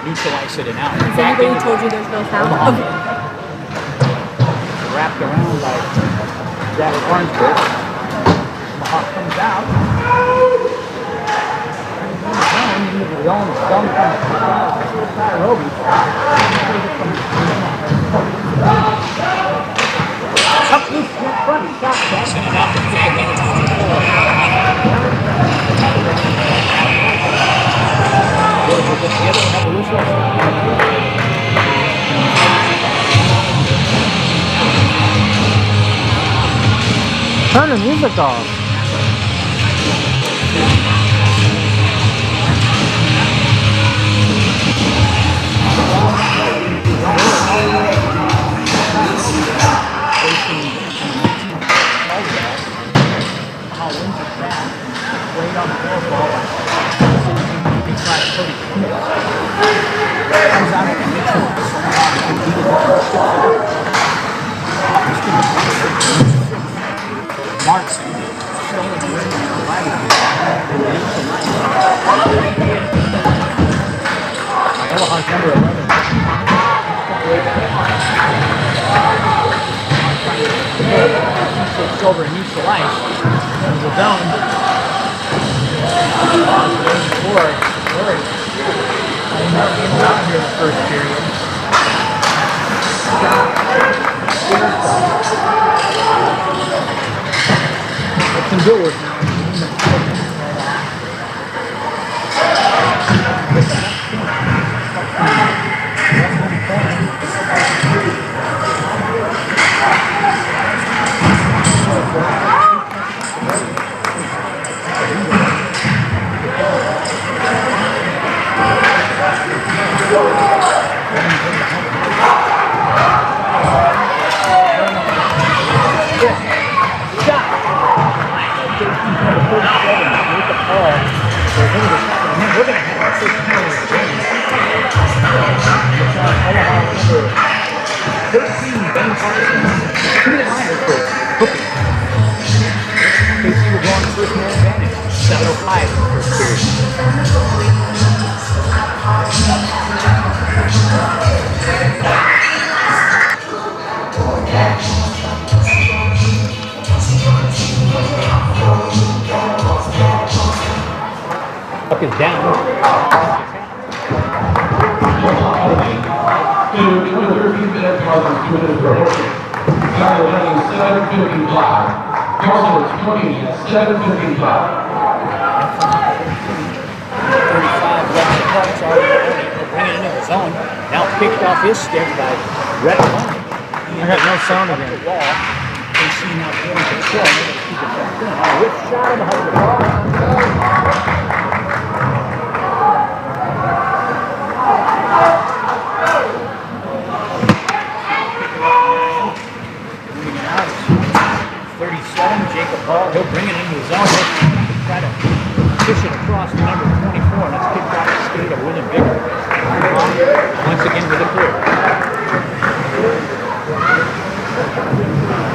neutralize it and out. Has anybody told you there's no sound? Okay. Wrapped around by Jack Orangeburg. Omaha comes out. Into the zone, from Nairobi. Up loose front shot back. Send it out to turn the music off. over and neutralize the zone. Forward. Not here in the first period. That's some good work now. Puck is down. Now picked off his stick by Rhett Long. I got no sound again. They see now going to kill. Keep it back in. Which shot behind the ball? He'll bring it into his zone. He'll try to push it across to number 24, and it's kicked out of the skate of William Bigger. Once again with a clear.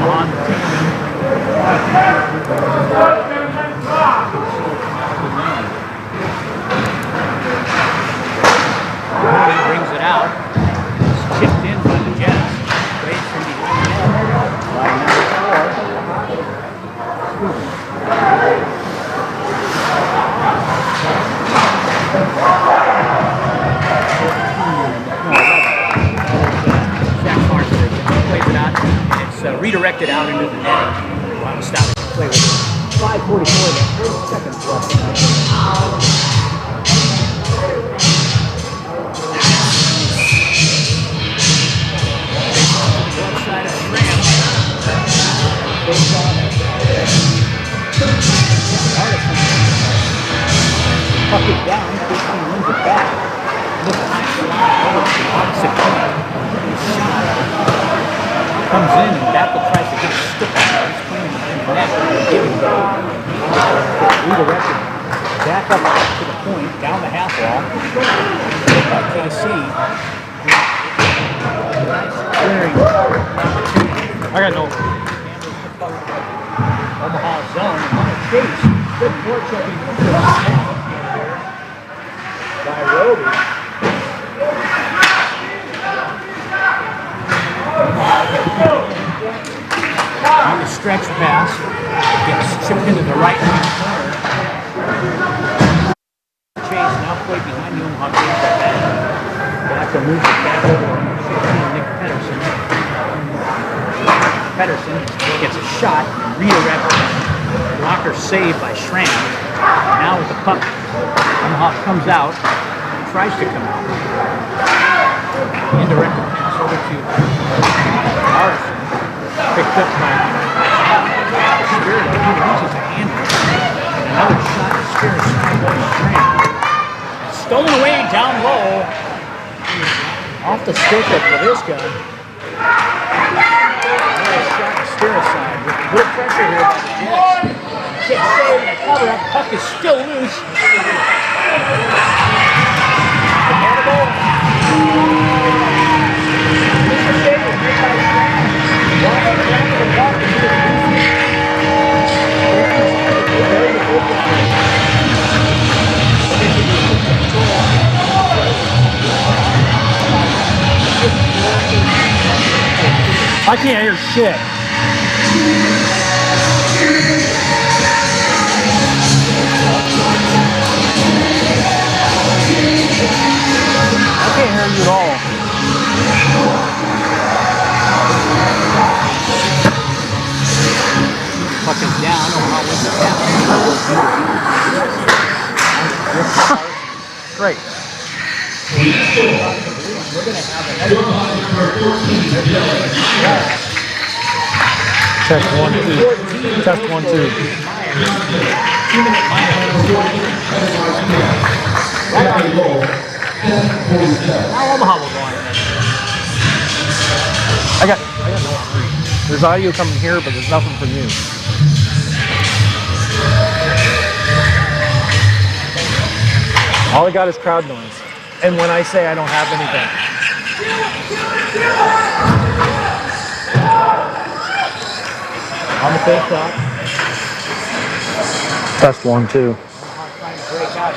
On the team. He brings it out. It's chipped in by the Jets. Straight from the by number 4. Redirected out into the net. Wow, stop it. Play with it. 5:44 seconds left. Left side of the ramp. Puck it down. 15 wins it back. Look behind the line. Over to the opposite point. Comes in and Bapple tries to get a stick on it. He's playing in the net. Giving it. Redirected. Back up to the point. Down the half wall. By Tennessee. I got no. Omaha zone. And on a chase. Good forechecking. By Roby. Michael moves it back over to 16, Nick Pedersen. Pedersen gets a shot, redirected. Blocker saved by Schramm. Now with the puck, comes out, tries to come out. Indirect pass over to Arson. Picked up by Spirit. He uses a handle. Another shot to Spirit side by Schramm. Stolen away down low. Off the stick of Laviska. Another shot to Spirit side. With good pressure here by the Jets. Kick save and a cover up. Puck is still loose. I can't hear shit. I can't hear you at all. Puck is down. Omaha wins it down. Great. We're going to have another Test 1, 2. Test 1, 2. 2-minute Now Omaha will go on it. I got no. There's audio coming here, but there's nothing from you. All I got is crowd noise. And when I say I don't have anything. On the face shot. Test 1, 2. Trying to break out.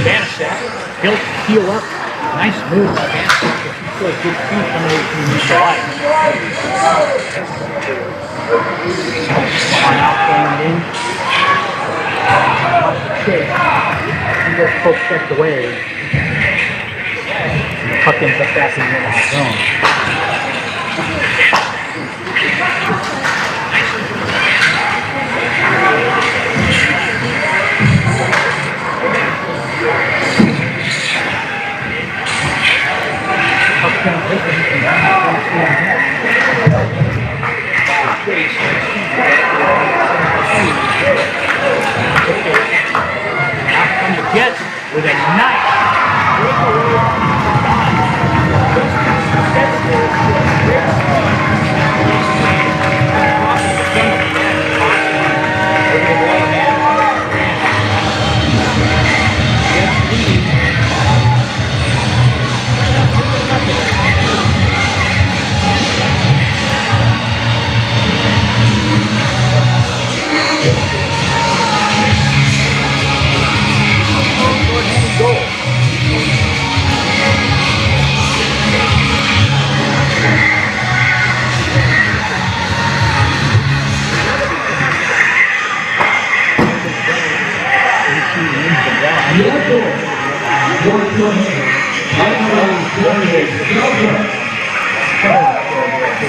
Banashek, he'll heel up. Nice move by Banashek. He's got good feet coming over from the light. On out going in. Okay. He just poke checked away. Puck ends up back in the middle of the zone. Out come the Jets with a nice breakaway.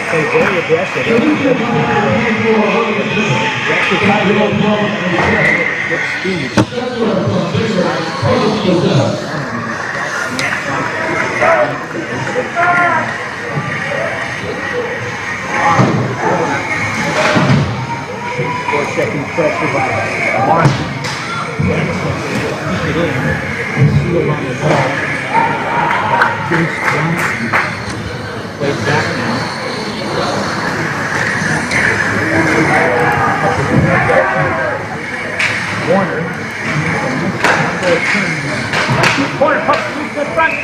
Very aggressive. Good speed. Four-second pressure by Martin. Keep it in. Seal on the ball. James Johnson. Plays back now. Warner. Corner puck loose in front.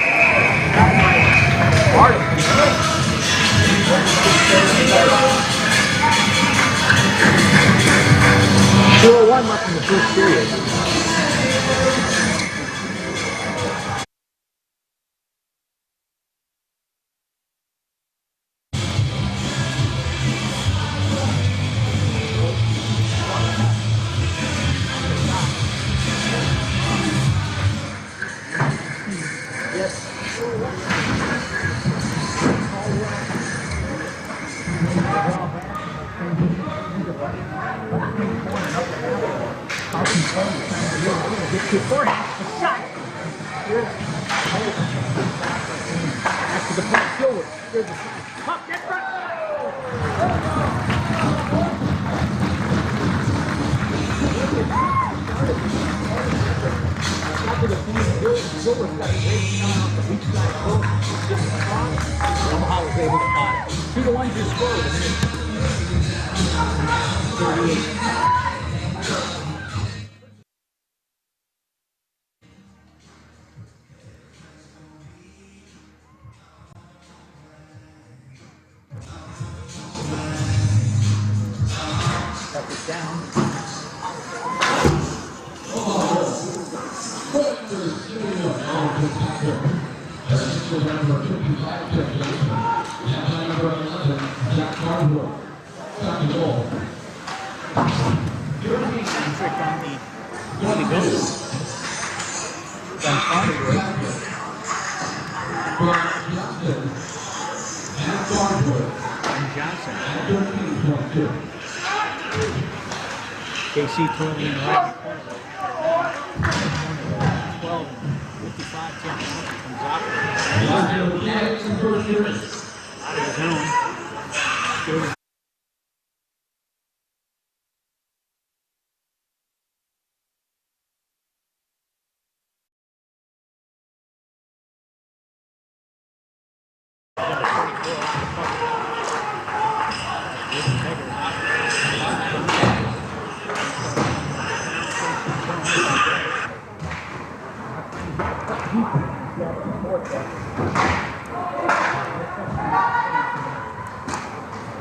Hard. 2:01 left in the first period. Get to forehand. Shot. After the point, forward. Here's the shot. Pop, get front. After the point, Gilbert's got a great shot off the weak side. Just strong. Omaha was able to pot it. 2-1 your score. 38. Up it down. Trick on the early goals. Then Farnsworth. And Johnson. KC currently in the right corner. 12 and 55, 10 comes out. Out of his zone.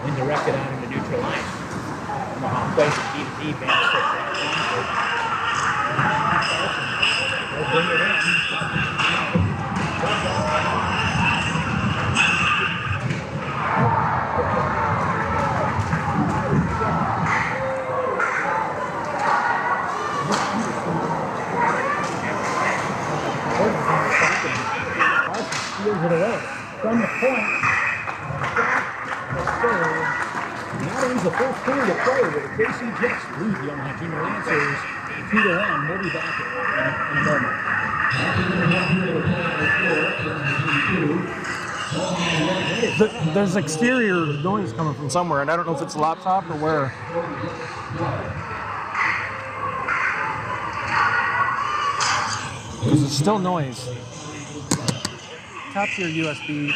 And directed out in the neutral line. Omaha plays it deep and they'll bring it in. Steals it away from the point. Not only the first quarter to play, but the KC Jets lead the Omaha Junior Lancers 2-1. We'll be back in a moment. There's exterior noise coming from somewhere, and I don't know if it's a laptop or where. Because it's still noise. Tap your USB.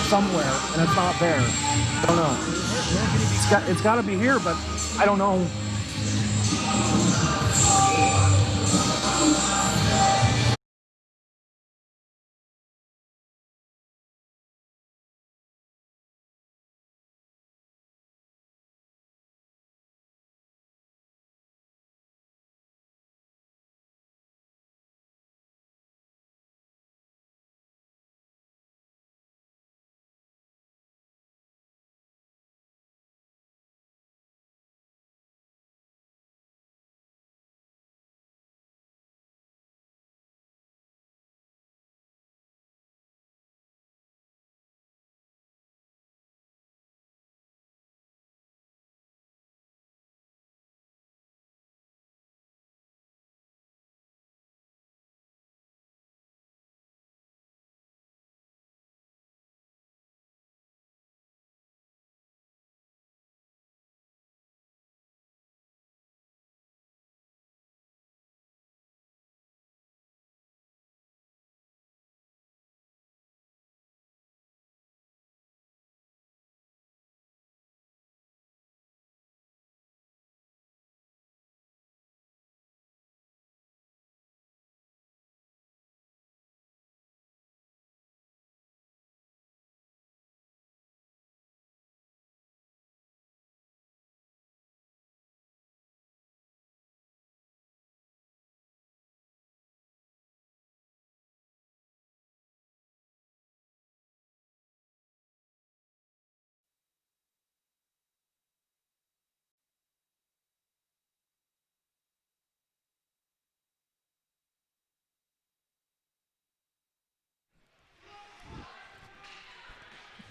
Somewhere, and it's not there. I don't know. It's got to be here, but I don't know.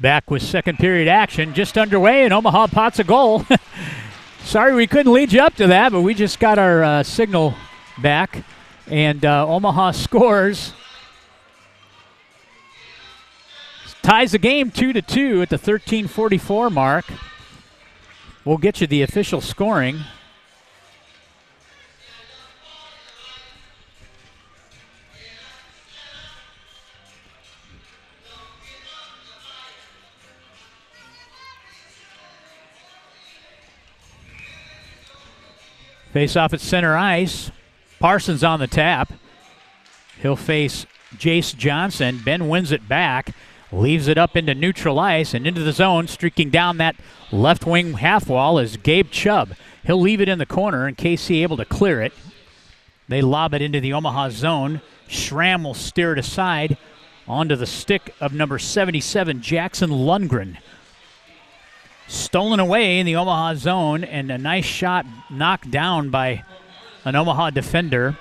Back with second period action just underway, and Omaha pots a goal. Sorry we couldn't lead you up to that, but we just got our signal back, and Omaha scores. Ties the game 2-2 at the 13:44 mark. We'll get you the official scoring. Face off at center ice. Parsons on the tap. He'll face Jace Johnson. Ben wins it back. Leaves it up into neutral ice and into the zone. Streaking down that left wing half wall is Gabe Chubb. He'll leave it in the corner and KC able to clear it. They lob it into the Omaha zone. Schramm will steer it aside onto the stick of number 77, Jackson Lundgren. Stolen away in the Omaha zone, and a nice shot knocked down by an Omaha defender.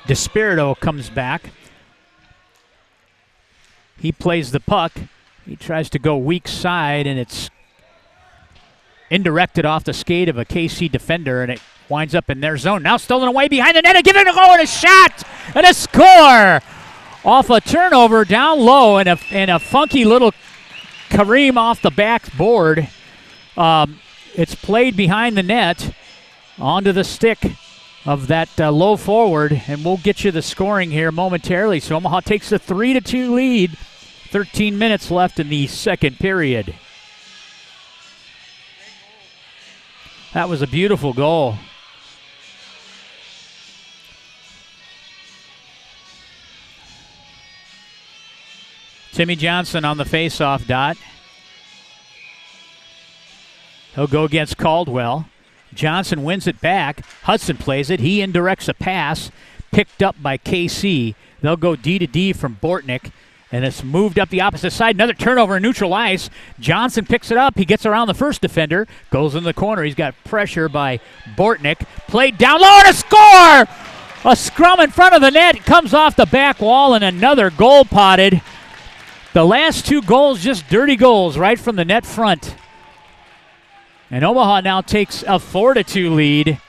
DeSpirito comes back. He plays the puck. He tries to go weak side, and it's indirected off the skate of a KC defender, and it winds up in their zone. Now stolen away behind the net, and give it a go, and a shot, and a score off a turnover down low, and a funky little Kareem off the backboard. It's played behind the net onto the stick of that low forward, and we'll get you the scoring here momentarily. So Omaha takes a 3-2 lead. 13 minutes left in the second period. That was a beautiful goal. Timmy Johnson on the face-off dot. He'll go against Caldwell. Johnson wins it back. Hudson plays it. He indirects a pass picked up by KC. They'll go D to D from Bortnick, and it's moved up the opposite side. Another turnover in neutral ice. Johnson picks it up. He gets around the first defender. Goes in the corner. He's got pressure by Bortnick. Played down low and a score! A scrum in front of the net. Comes off the back wall, and another goal potted. The last two goals just dirty goals right from the net front. And Omaha now takes a 4-2 lead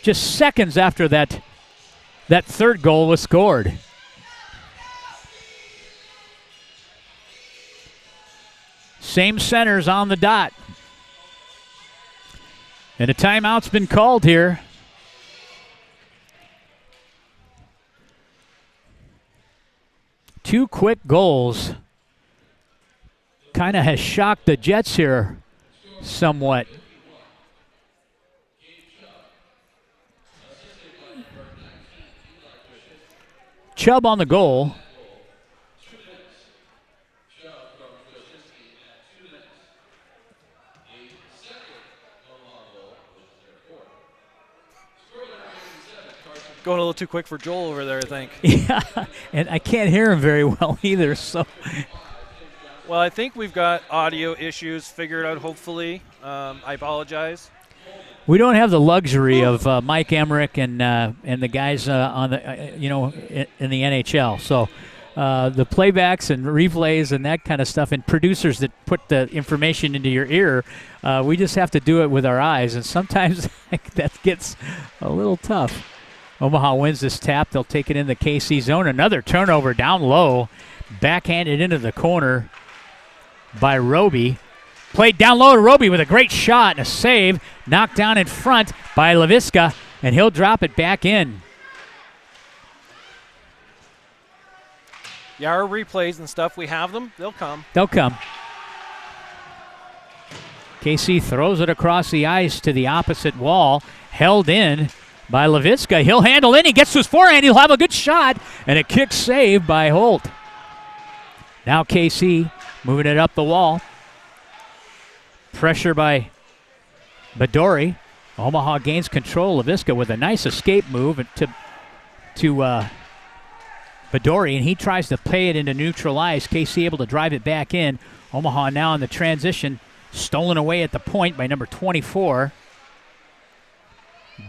just seconds after that third goal was scored. Same centers on the dot. And a timeout's been called here. Two quick goals. Kind of has shocked the Jets here somewhat. Chubb on the goal. Going a little too quick for Joel over there, I think. Yeah, and I can't hear him very well either, so. Well, I think we've got audio issues figured out, hopefully. I apologize. We don't have the luxury of Mike Emmerich and the guys on the in the NHL. So the playbacks and replays and that kind of stuff, and producers that put the information into your ear, we just have to do it with our eyes, and sometimes that gets a little tough. Omaha wins this tap. They'll take it in the KC zone. Another turnover down low, backhanded into the corner by Roby. Played down low to Roby with a great shot and a save. Knocked down in front by Leviska, and he'll drop it back in. Yeah, our replays and stuff, we have them. They'll come. They'll come. KC throws it across the ice to the opposite wall. Held in by Leviska. He'll handle in. He gets to his forehand. He'll have a good shot. And a kick save by Holt. Now KC moving it up the wall. Pressure by Badori. Omaha gains control. Leviska with a nice escape move to Badori, and he tries to play it into neutral ice. KC able to drive it back in. Omaha now in the transition. Stolen away at the point by number 24.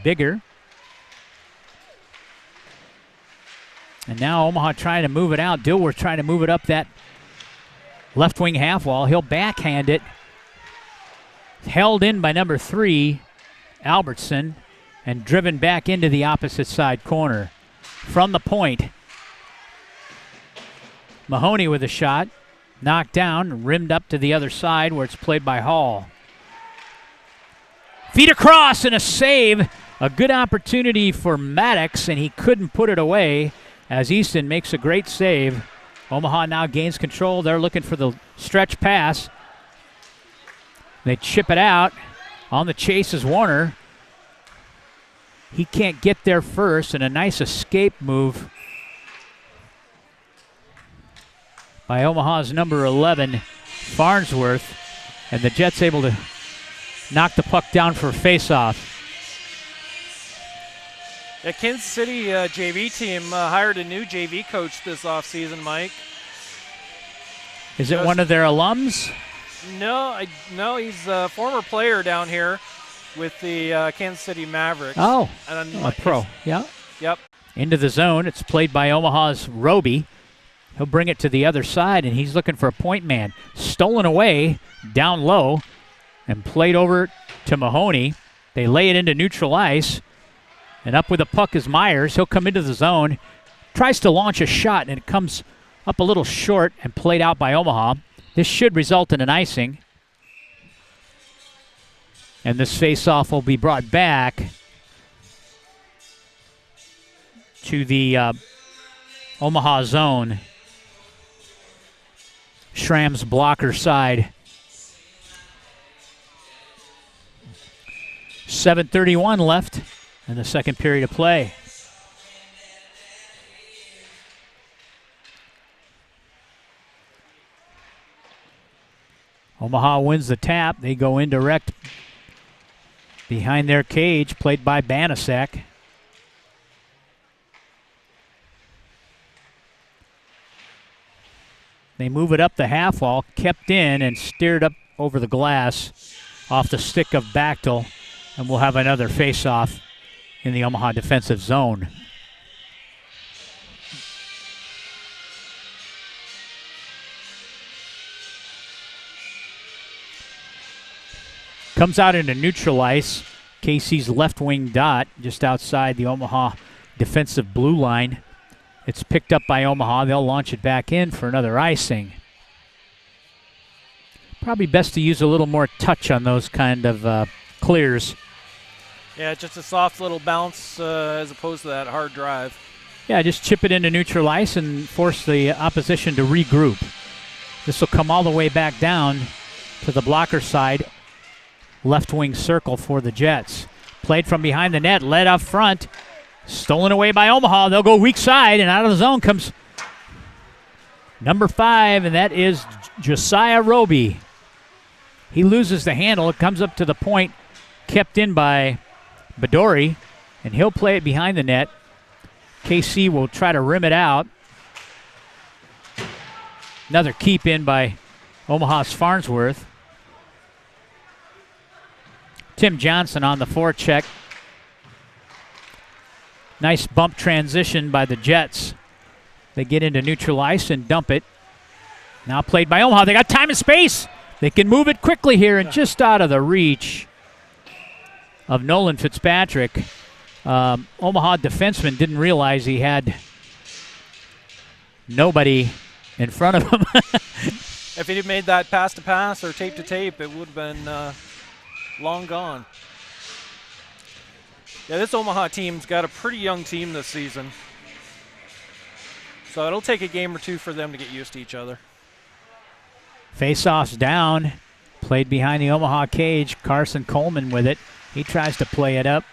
Bigger. And now Omaha trying to move it out. Dilworth trying to move it up that Left wing half wall. He'll backhand it. Held in by number 3, Albertson, and driven back into the opposite side corner. From the point, Mahoney with a shot. Knocked down, rimmed up to the other side where it's played by Hall. Feet across and a save. A good opportunity for Maddox, and he couldn't put it away as Easton makes a great save. Omaha now gains control. They're looking for the stretch pass. They chip it out. On the chase is Warner. He can't get there first, and a nice escape move by Omaha's number 11, Farnsworth. And the Jets able to knock the puck down for a face-off. The Kansas City JV team hired a new JV coach this offseason, Mike. Is it one of their alums? No, he's a former player down here with the Kansas City Mavericks. Oh, and a pro, yeah. Yep. Into the zone. It's played by Omaha's Roby. He'll bring it to the other side, and he's looking for a point man. Stolen away, down low, and played over to Mahoney. They lay it into neutral ice, and up with the puck is Myers. He'll come into the zone, tries to launch a shot, and it comes up a little short and played out by Omaha. This should result in an icing. And this face-off will be brought back to the Omaha zone. Schramm's blocker side. 7:31 left in the second period of play. Omaha wins the tap. They go indirect behind their cage, played by Banaszak. They move it up the half wall, kept in and steered up over the glass off the stick of Bachtel, and we'll have another face-off in the Omaha defensive zone. Comes out into neutral ice. Casey's left wing dot just outside the Omaha defensive blue line. It's picked up by Omaha. They'll launch it back in for another icing. Probably best to use a little more touch on those kind of clears. Yeah, just a soft little bounce as opposed to that hard drive. Yeah, just chip it into neutral ice and force the opposition to regroup. This will come all the way back down to the blocker side. Left wing circle for the Jets. Played from behind the net, led up front. Stolen away by Omaha. They'll go weak side, and out of the zone comes number 5, and that is Josiah Roby. He loses the handle. It comes up to the point, kept in by Badori, and he'll play it behind the net. KC will try to rim it out. Another keep in by Omaha's Farnsworth. Tim Johnson on the forecheck. Nice bump transition by the Jets. They get into neutral ice and dump it. Now played by Omaha. They got time and space. They can move it quickly here and just out of the reach of Nolan Fitzpatrick. Omaha defenseman didn't realize he had nobody in front of him. If he'd made that pass to pass or tape to tape, it would have been long gone. Yeah, this Omaha team's got a pretty young team this season. So it'll take a game or two for them to get used to each other. Face-off's down. Played behind the Omaha cage. Carson Coleman with it. He tries to play it up.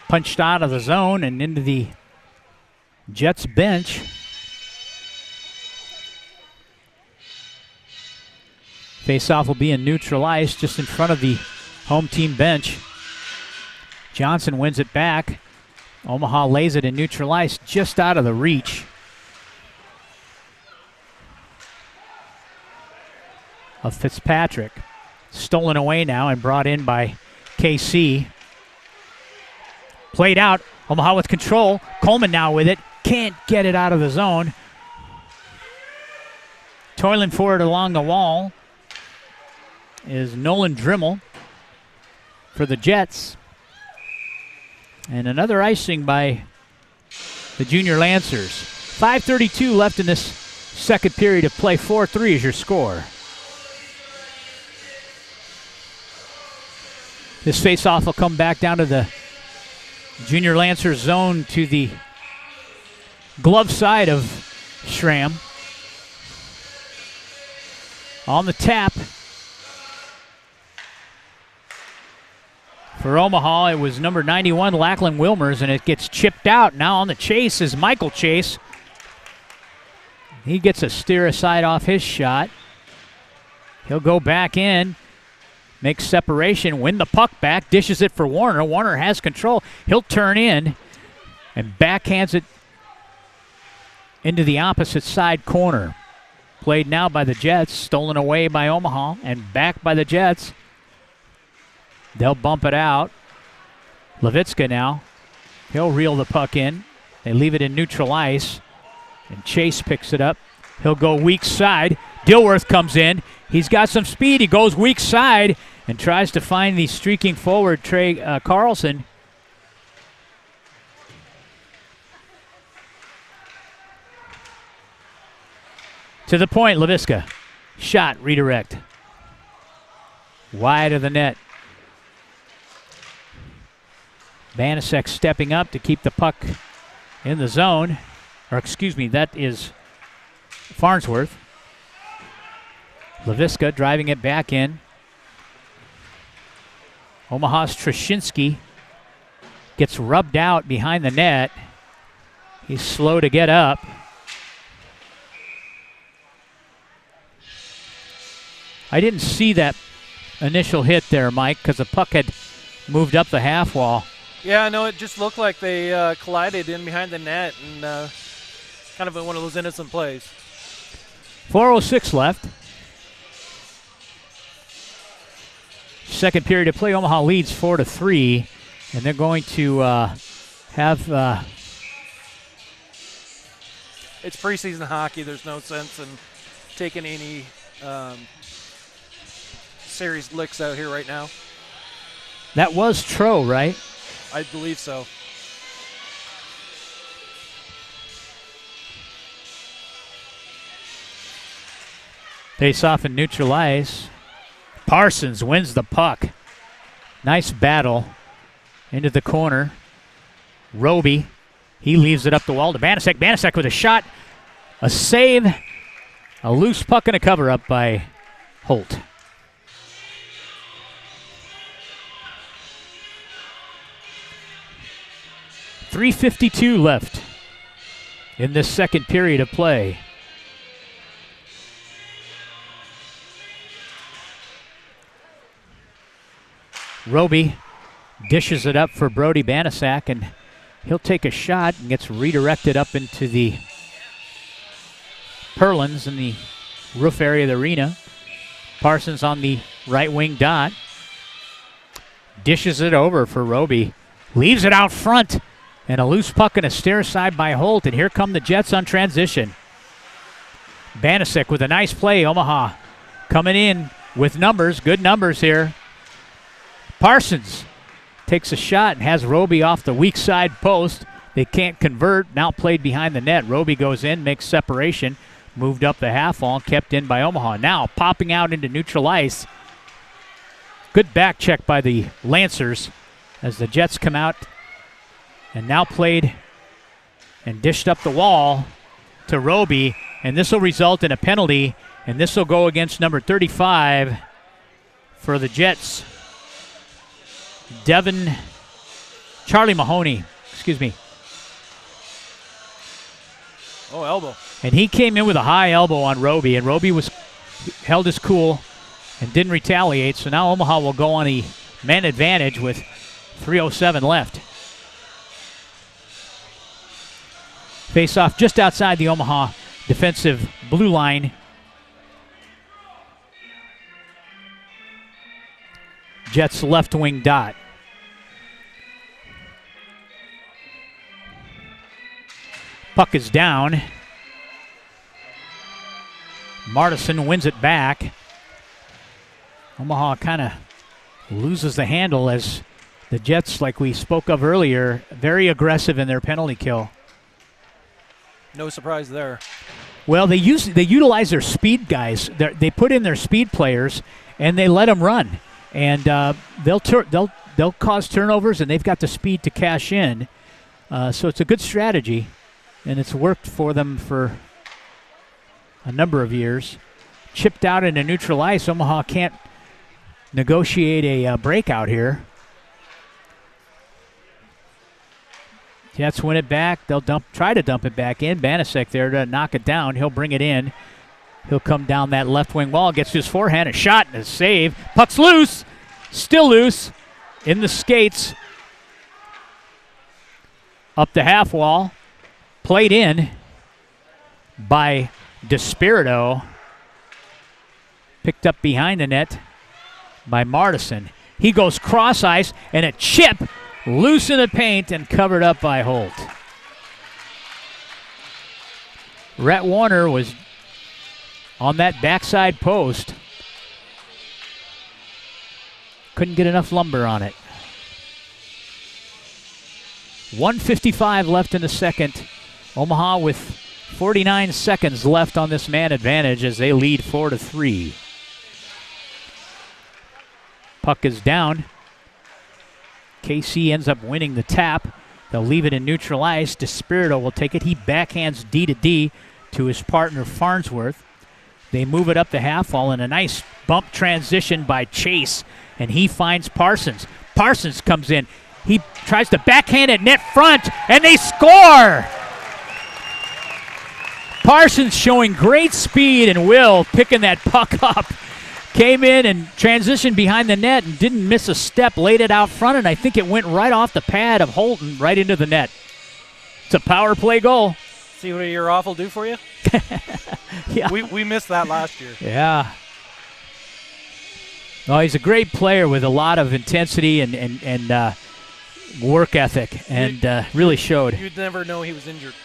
Punched out of the zone and into the Jets bench. Face-off will be in neutral ice just in front of the home team bench. Johnson wins it back. Omaha lays it in neutral ice just out of the reach of Fitzpatrick. Stolen away now and brought in by KC. Played out. Omaha with control. Coleman now with it. Can't get it out of the zone. Toiling for it along the wall is Nolan Drimmel for the Jets. And another icing by the junior Lancers. 5:32 left in this second period of play. 4-3 is your score. This faceoff will come back down to the junior Lancers zone to the glove side of Schramm. On the tap for Omaha, it was number 91, Lachlan Wilmers, and it gets chipped out. Now on the chase is Michael Chase. He gets a steer aside off his shot. He'll go back in, make separation, win the puck back, dishes it for Warner. Warner has control. He'll turn in and backhands it into the opposite side corner. Played now by the Jets, stolen away by Omaha, and back by the Jets. They'll bump it out. Levitska now. He'll reel the puck in. They leave it in neutral ice, and Chase picks it up. He'll go weak side. Dilworth comes in. He's got some speed. He goes weak side and tries to find the streaking forward Trey Carlson. To the point, Levitska. Shot, redirect. Wide of the net. Banasek stepping up to keep the puck in the zone. Or excuse me, that is Farnsworth. Levitska driving it back in. Omaha's Trashinsky gets rubbed out behind the net. He's slow to get up. I didn't see that initial hit there, Mike, because the puck had moved up the half wall. Yeah, no, it just looked like they collided in behind the net and kind of one of those innocent plays. 4:06 left. Second period of play, Omaha leads 4-3, and they're going to have... It's preseason hockey. There's no sense in taking any serious licks out here right now. That was Tro, right? I believe so. Face off and neutral ice. Parsons wins the puck. Nice battle into the corner. Roby, he leaves it up the wall to Banasek. Banasek with a shot, a save, a loose puck, and a cover-up by Holt. .352 left in this second period of play. Roby dishes it up for Brody Banasek, and he'll take a shot and gets redirected up into the purlins in the roof area of the arena. Parsons on the right wing dot. Dishes it over for Roby. Leaves it out front. And a loose puck and a stair side by Holt. And here come the Jets on transition. Banasek with a nice play. Omaha coming in with numbers. Good numbers here. Parsons takes a shot and has Roby off the weak side post. They can't convert. Now played behind the net. Roby goes in, makes separation. Moved up the half wall, kept in by Omaha. Now popping out into neutral ice. Good back check by the Lancers as the Jets come out. And now played and dished up the wall to Roby. And this will result in a penalty. And this will go against number 35 for the Jets. Charlie Mahoney, excuse me. Oh, elbow. And he came in with a high elbow on Roby. And Roby held his cool and didn't retaliate. So now Omaha will go on the man advantage with 3:07 left. Face off just outside the Omaha defensive blue line. Jets left wing dot. Puck is down. Martison wins it back. Omaha kind of loses the handle as the Jets, like we spoke of earlier, very aggressive in their penalty kill. No surprise there. Well, they utilize their speed guys. They put in their speed players, and they let them run. And they'll cause turnovers, and they've got the speed to cash in. So it's a good strategy, and it's worked for them for a number of years. Chipped out into neutral ice. Omaha can't negotiate a breakout here. Jets win it back. They'll try to dump it back in. Banasek there to knock it down. He'll bring it in. He'll come down that left wing wall, gets to his forehand, a shot and a save. Puck's loose. Still loose. In the skates. Up the half wall. Played in by Despirito. Picked up behind the net by Martison. He goes cross ice and a chip loose in the paint and covered up by Holt. Rhett Warner was on that backside post. Couldn't get enough lumber on it. 1:55 left in the second. Omaha with 49 seconds left on this man advantage as they lead 4-3. Puck is down. KC ends up winning the tap. They'll leave it in neutral ice. Despirito will take it. He backhands D to his partner Farnsworth. They move it up the half wall in a nice bump transition by Chase, and he finds Parsons. Parsons comes in. He tries to backhand at net front, and they score! Parsons showing great speed and will, picking that puck up. Came in and transitioned behind the net and didn't miss a step, laid it out front, and I think it went right off the pad of Holton right into the net. It's a power play goal. See what your off will do for you? Yeah. We missed that last year. Yeah. Oh, he's a great player with a lot of intensity and work ethic, and really showed. You'd never know he was injured.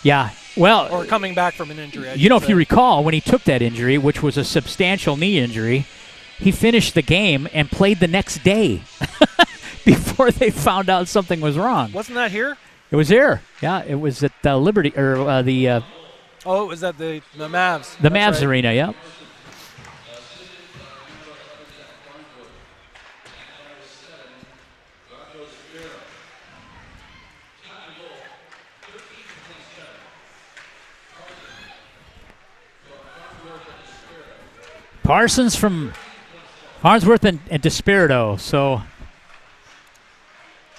Yeah. Well, or coming back from an injury. If you recall, when he took that injury, which was a substantial knee injury, he finished the game and played the next day before they found out something was wrong. Wasn't that here? It was here. Yeah, it was at Liberty or the. Oh, it was at the Mavs. The Mavs Arena. Yeah. Parsons from Farnsworth and Despirito. So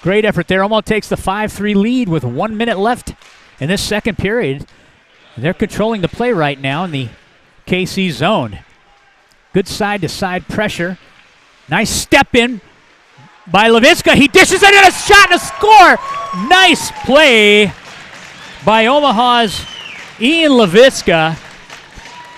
great effort there. Almost takes the 5-3 lead with 1 minute left in this second period. They're controlling the play right now in the KC zone. Good side-to-side pressure. Nice step in by Levitska. He dishes it in, a shot and a score. Nice play by Omaha's Ian Levitska.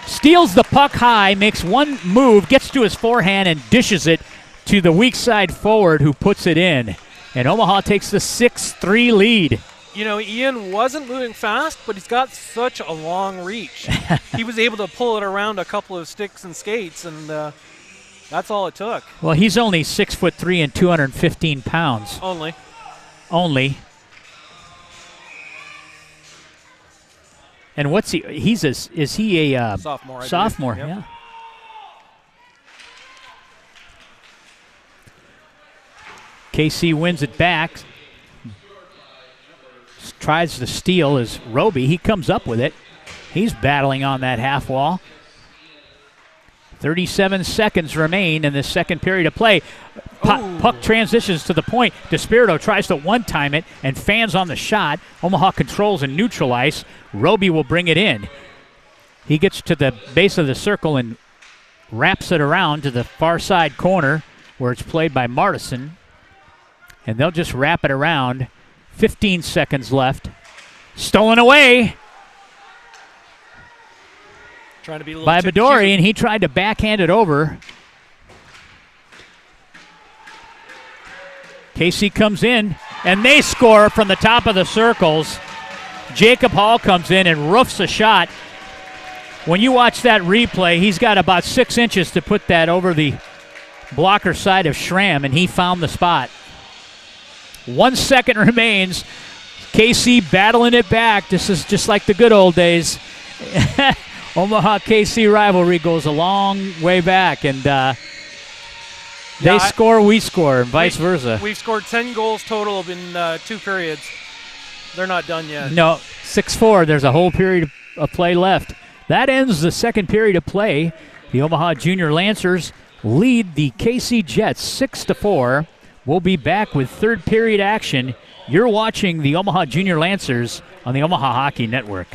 Steals the puck high, makes one move, gets to his forehand, and dishes it to the weak side forward who puts it in. And Omaha takes the 6-3 lead. You know, Ian wasn't moving fast, but he's got such a long reach. He was able to pull it around a couple of sticks and skates, and that's all it took. Well, he's only 6'3" and 215 pounds. Only. And what's he? Is he a sophomore? Sophomore, yep. Yeah. KC wins it back. Tries to steal is Roby. He comes up with it. He's battling on that half wall. 37 seconds remain in the second period of play. Puck transitions to the point. Despirito tries to one-time it and fans on the shot. Omaha controls and neutral ice. Roby will bring it in. He gets to the base of the circle and wraps it around to the far side corner where it's played by Martison. And they'll just wrap it around. 15 seconds left. Stolen away trying to be a little by cute. Badori, and he tried to backhand it over. KC comes in, and they score from the top of the circles. Jacob Hall comes in and roofs a shot. when you watch that replay, he's got about 6 inches to put that over the blocker side of Schramm, and he found the spot. 1 second remains. KC battling it back. This is just like the good old days. Omaha KC rivalry goes a long way back, and they score, we score, and vice versa. We've scored 10 goals total in 2 periods. They're not done yet. No, 6-4. There's a whole period of play left. That ends the second period of play. The Omaha Junior Lancers lead the KC Jets 6-4. We'll be back with third period action. You're watching the Omaha Junior Lancers on the Omaha Hockey Network.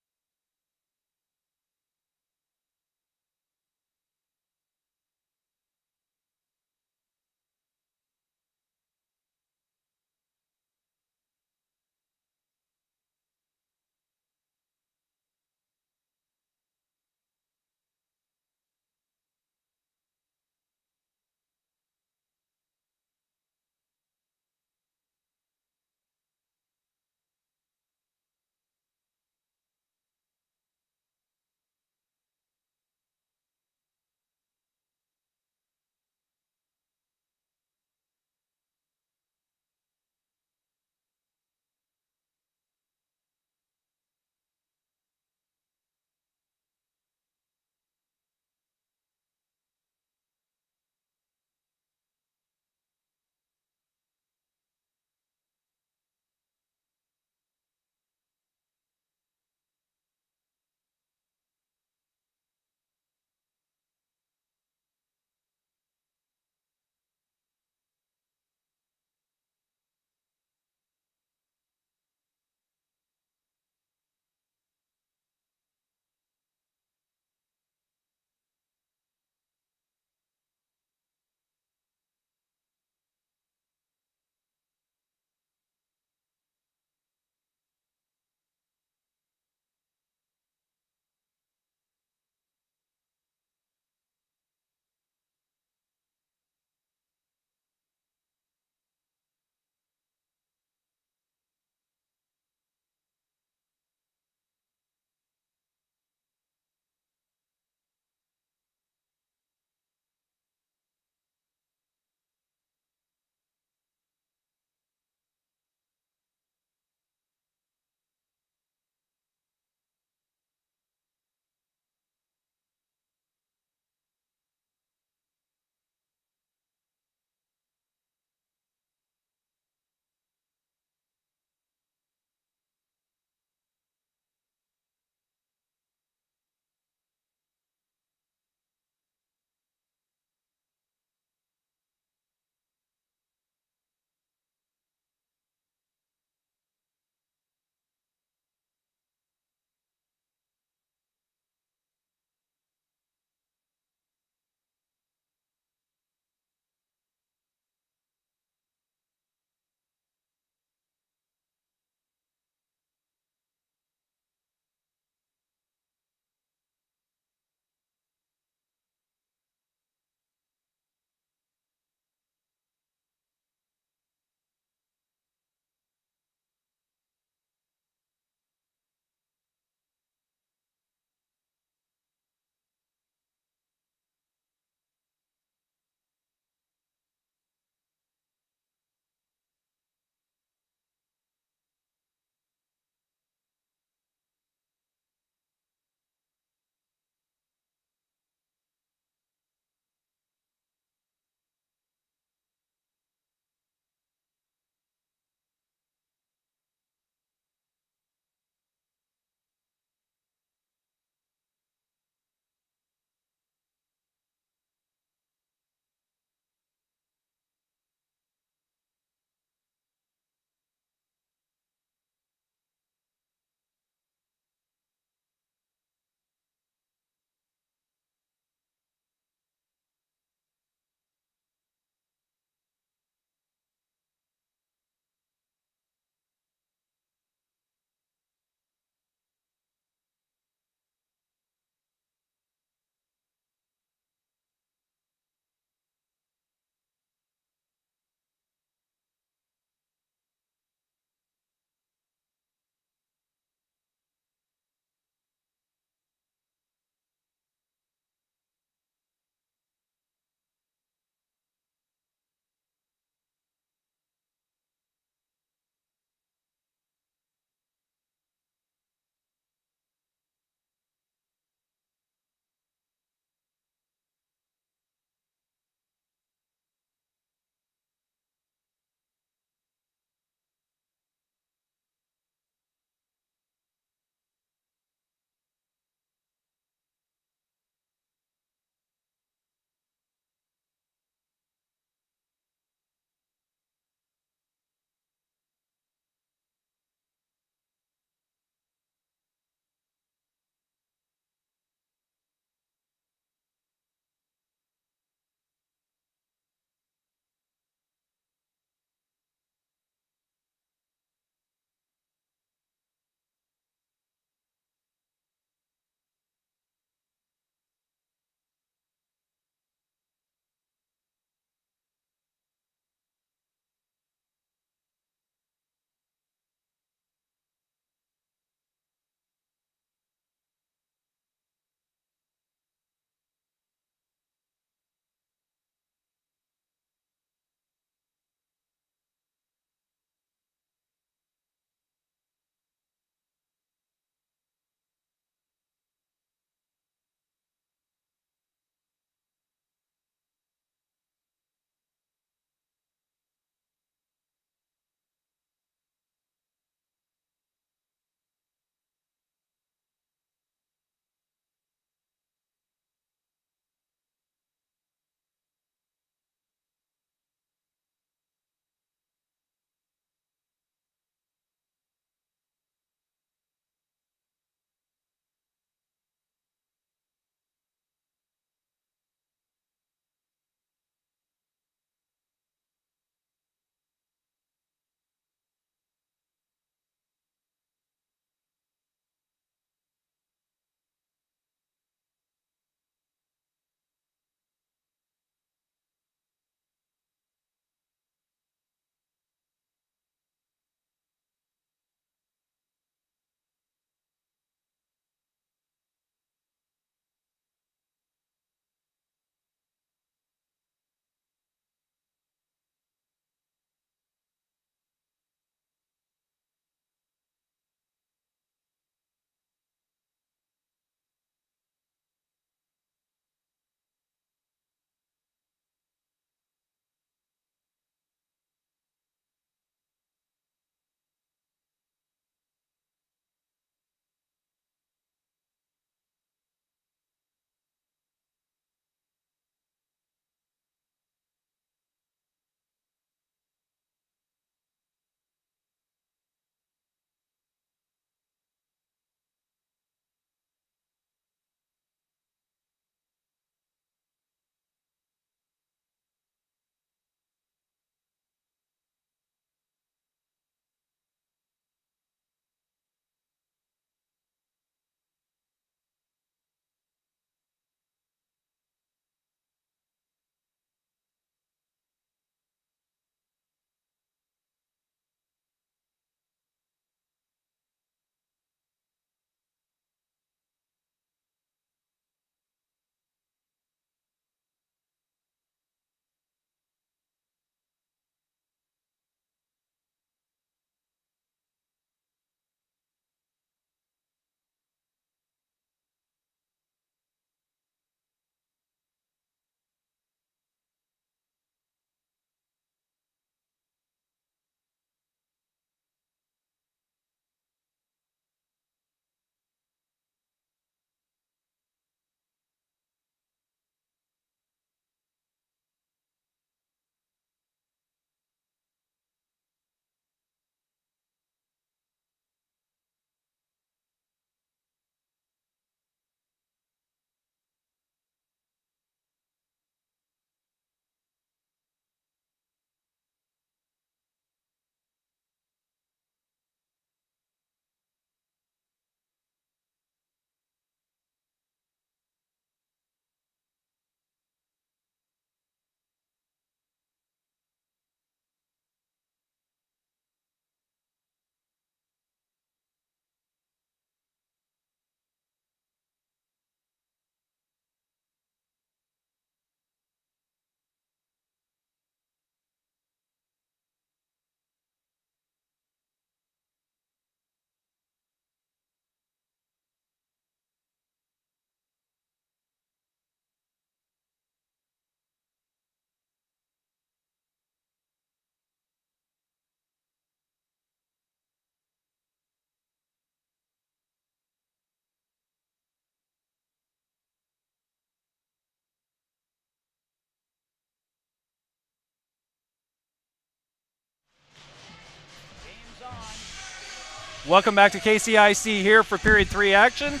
Welcome back to KCIC here for period 3 action.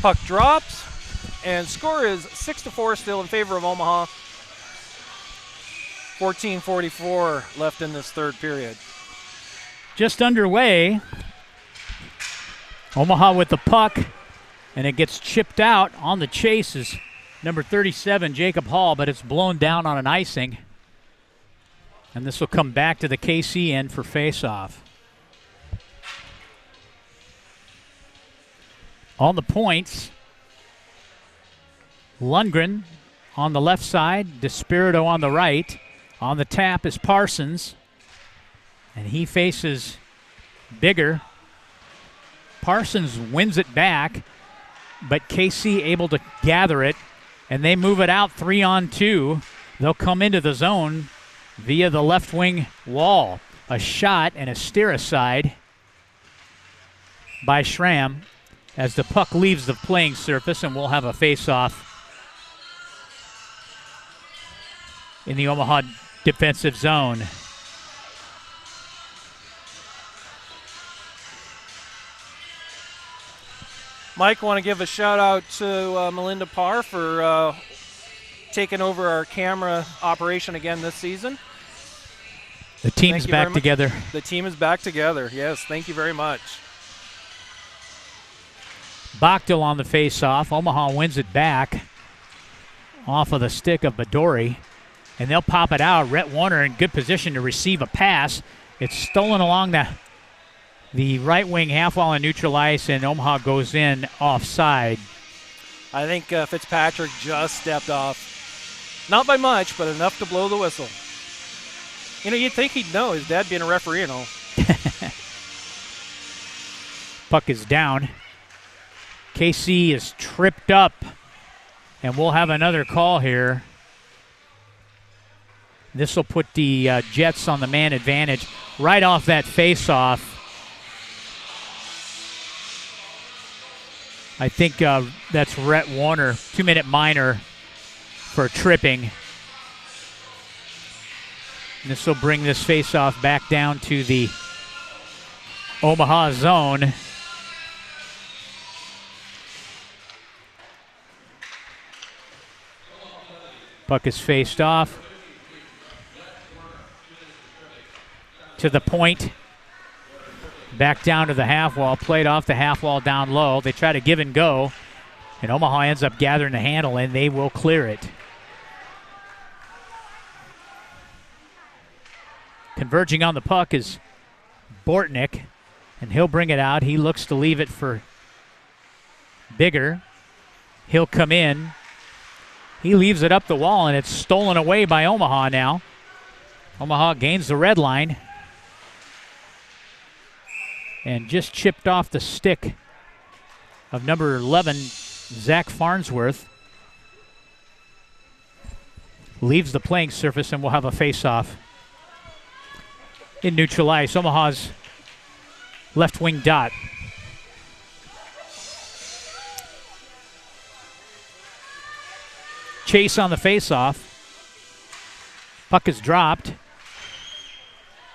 Puck drops, and score is 6-4 still in favor of Omaha. 14:44 left in this third period. Just underway. Omaha with the puck, and it gets chipped out. On the chase is number 37, Jacob Hall, but it's blown down on an icing. And this will come back to the KC end for faceoff. On the points, Lundgren on the left side, Despirito on the right. On the tap is Parsons, and he faces Bigger. Parsons wins it back, but KC able to gather it, and they move it out 3-on-2. They'll come into the zone via the left wing wall. A shot and a steer aside by Schramm as the puck leaves the playing surface, and we'll have a face-off in the Omaha defensive zone. Mike, want to give a shout out to Melinda Parr for taking over our camera operation again this season. The team's back together. The team is back together. Yes, thank you very much. Bachtel on the face-off. Omaha wins it back off of the stick of Badori, and they'll pop it out. Rhett Warner in good position to receive a pass. It's stolen along the right wing half wall and neutral ice, and Omaha goes in offside. I think Fitzpatrick just stepped off. Not by much, but enough to blow the whistle. You know, you'd think he'd know, his dad being a referee and all. Puck is down. KC is tripped up, and we'll have another call here. This will put the Jets on the man advantage right off that face-off. I think that's Rhett Warner, 2-minute minor for tripping. And this will bring this face-off back down to the Omaha zone. Puck is faced off to the point. Back down to the half wall, played off the half wall down low. They try to give and go, and Omaha ends up gathering the handle, and they will clear it. Converging on the puck is Bortnick, and he'll bring it out. He looks to leave it for Bigger. He'll come in. He leaves it up the wall, and it's stolen away by Omaha now. Omaha gains the red line and just chipped off the stick of number 11, Zach Farnsworth. Leaves the playing surface, and we'll have a face-off in neutral ice. Omaha's left wing dot. Chase on the face-off. Puck is dropped.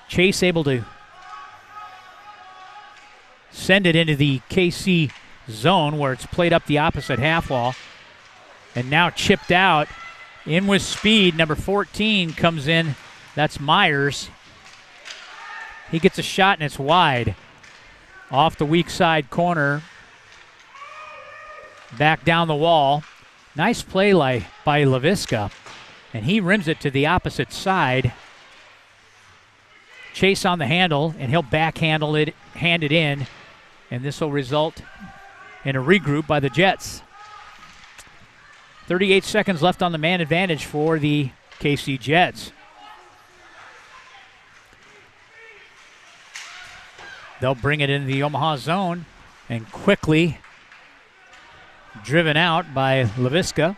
Chase able to send it into the KC zone where it's played up the opposite half wall. And now chipped out. In with speed, number 14 comes in. That's Myers. He gets a shot, and it's wide. Off the weak side corner. Back down the wall. Nice play by Laviska. And he rims it to the opposite side. Chase on the handle, and he'll backhand it in. And this will result in a regroup by the Jets. 38 seconds left on the man advantage for the KC Jets. They'll bring it into the Omaha zone, and quickly driven out by Laviska.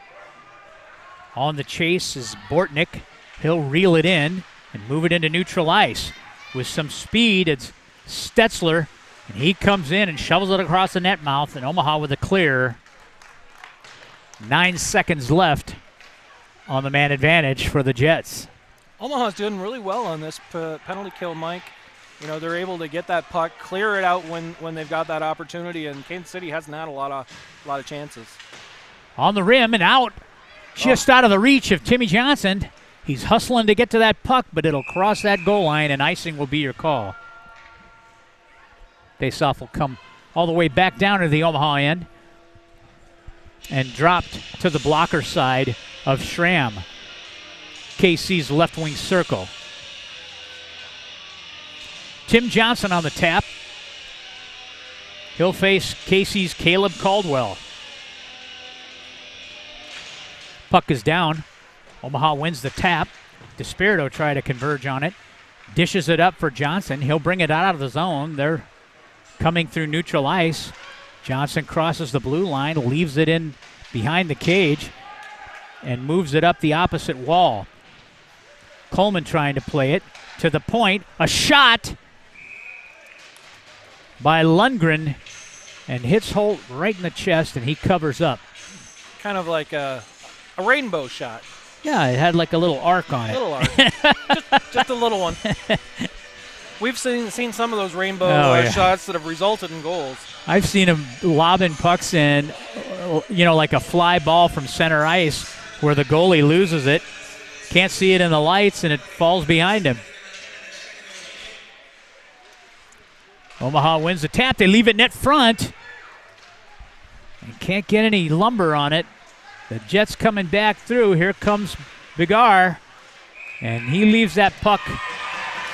On the chase is Bortnick. He'll reel it in and move it into neutral ice. With some speed, it's Stetzler, and he comes in and shovels it across the net mouth, and Omaha with a clear. 9 seconds left on the man advantage for the Jets. Omaha's doing really well on this penalty kill, Mike. You know, they're able to get that puck, clear it out when they've got that opportunity, and Kansas City hasn't had a lot of chances. On the rim and out, just out of the reach of Timmy Johnson. He's hustling to get to that puck, but it'll cross that goal line, and icing will be your call. Faceoff will come all the way back down to the Omaha end and dropped to the blocker side of Schramm. KC's left wing circle. Tim Johnson on the tap. He'll face Casey's Caleb Caldwell. Puck is down. Omaha wins the tap. DeSpirito try to converge on it. Dishes it up for Johnson. He'll bring it out of the zone. They're coming through neutral ice. Johnson crosses the blue line, leaves it in behind the cage, and moves it up the opposite wall. Coleman trying to play it to the point. A shot by Lundgren, and hits Holt right in the chest, and he covers up. Kind of like a rainbow shot. Yeah, it had like a little arc on it. A little arc. just a little one. We've seen some of those rainbow shots that have resulted in goals. I've seen him lobbing pucks in, like a fly ball from center ice where the goalie loses it, can't see it in the lights, and it falls behind him. Omaha wins the tap. They leave it net front. And can't get any lumber on it. The Jets coming back through. Here comes Bigar. And he leaves that puck.